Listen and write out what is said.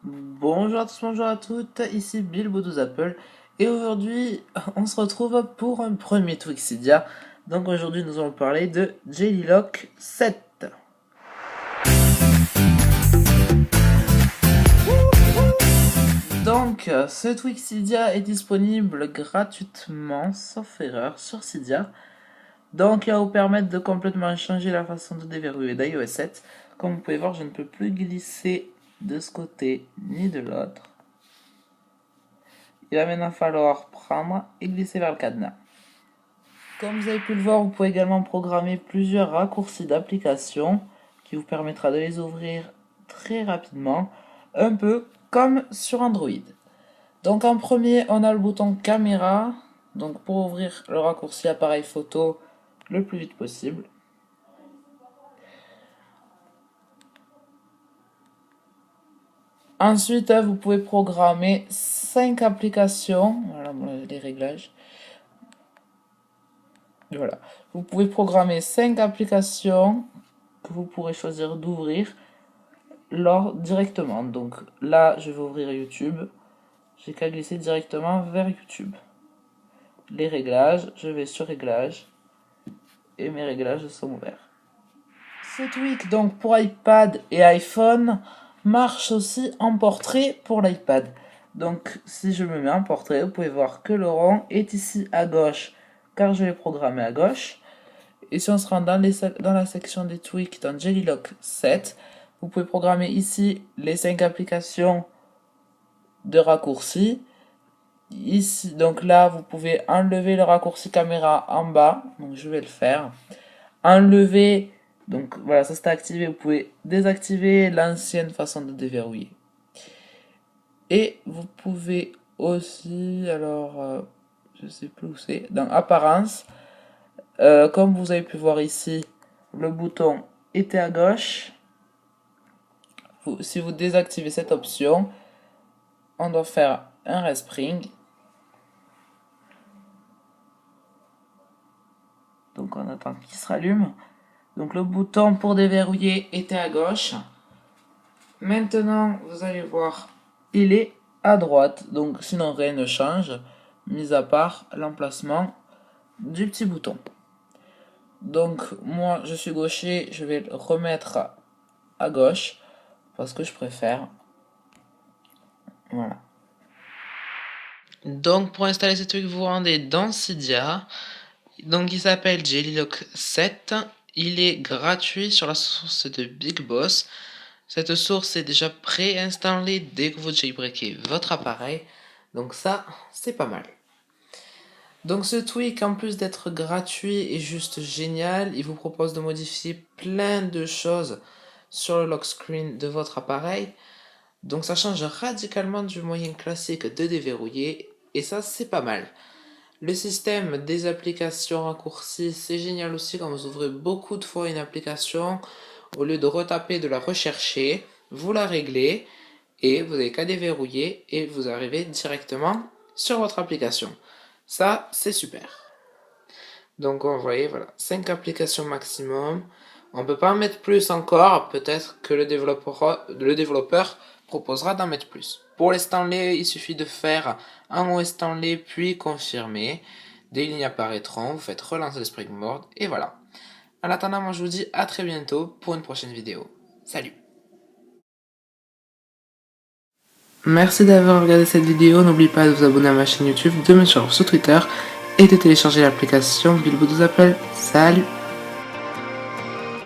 Bonjour à tous, bonjour à toutes, ici Bilbo12 Apple et aujourd'hui on se retrouve pour un premier Twixidia. Donc aujourd'hui nous allons parler de Jellylock 7. Donc ce Twixidia est disponible gratuitement, sauf erreur, sur Cydia. Donc il va vous permettre de complètement changer la façon de déverrouiller d'iOS 7. Comme vous pouvez voir, je ne peux plus glisser de ce côté ni de l'autre. Il va maintenant falloir prendre et glisser vers le cadenas. Comme vous avez pu le voir, vous pouvez également programmer plusieurs raccourcis d'applications qui vous permettra de les ouvrir très rapidement, un peu comme sur Android. Donc en premier, on a le bouton caméra, donc pour ouvrir le raccourci appareil photo le plus vite possible. Ensuite, vous pouvez programmer 5 applications. Voilà les réglages. Voilà. Vous pouvez programmer 5 applications que vous pourrez choisir d'ouvrir directement. Donc là, je vais ouvrir YouTube. J'ai qu'à glisser directement vers YouTube. Les réglages, je vais sur réglages. Et mes réglages sont ouverts. Ce tweak, donc pour iPad et iPhone, marche aussi en portrait pour l'iPad. Donc si je me mets en portrait, vous pouvez voir que le rond est ici à gauche, car je l'ai programmé à gauche. Et si on se rend dans la section des tweaks dans Jellylock 7, vous pouvez programmer ici les 5 applications de raccourcis. Ici, donc là, vous pouvez enlever le raccourci caméra en bas. Donc je vais le faire. Enlever, donc voilà, ça c'est activé. Vous pouvez désactiver l'ancienne façon de déverrouiller. Et vous pouvez aussi, alors, je sais plus où c'est, dans apparence, comme vous avez pu voir ici, le bouton était à gauche. Si vous désactivez cette option, on doit faire un respring. Donc on attend qu'il se rallume. Donc le bouton pour déverrouiller était à gauche. Maintenant, vous allez voir, il est à droite. Donc sinon rien ne change, mis à part l'emplacement du petit bouton. Donc moi je suis gaucher, je vais le remettre à gauche parce que je préfère. Voilà. Donc pour installer ce truc, vous rendez dans Cydia. Donc il s'appelle Jellylock 7. Il est gratuit sur la source de Big Boss. Cette source est déjà préinstallée dès que vous jailbreakez votre appareil. Donc ça, c'est pas mal. Donc ce tweak, en plus d'être gratuit, est juste génial. Il vous propose de modifier plein de choses sur le lock screen de votre appareil. Donc ça change radicalement du moyen classique de déverrouiller. Et ça, c'est pas mal. Le système des applications raccourcies, c'est génial aussi quand vous ouvrez beaucoup de fois une application. Au lieu de retaper, de la rechercher, vous la réglez et vous n'avez qu'à déverrouiller et vous arrivez directement sur votre application. Ça, c'est super. Donc, vous voyez, voilà, 5 applications maximum. On ne peut pas en mettre plus encore. Peut-être que le développeur proposera d'en mettre plus. Pour les Stanley, il suffit de faire un OS Stanley puis confirmer. Des lignes apparaîtront, vous faites relancer le springboard et voilà. En attendant, moi je vous dis à très bientôt pour une prochaine vidéo. Salut! Merci d'avoir regardé cette vidéo. N'oubliez pas de vous abonner à ma chaîne YouTube, de me suivre sur Twitter et de télécharger l'application Bilbo12 Apple. Salut!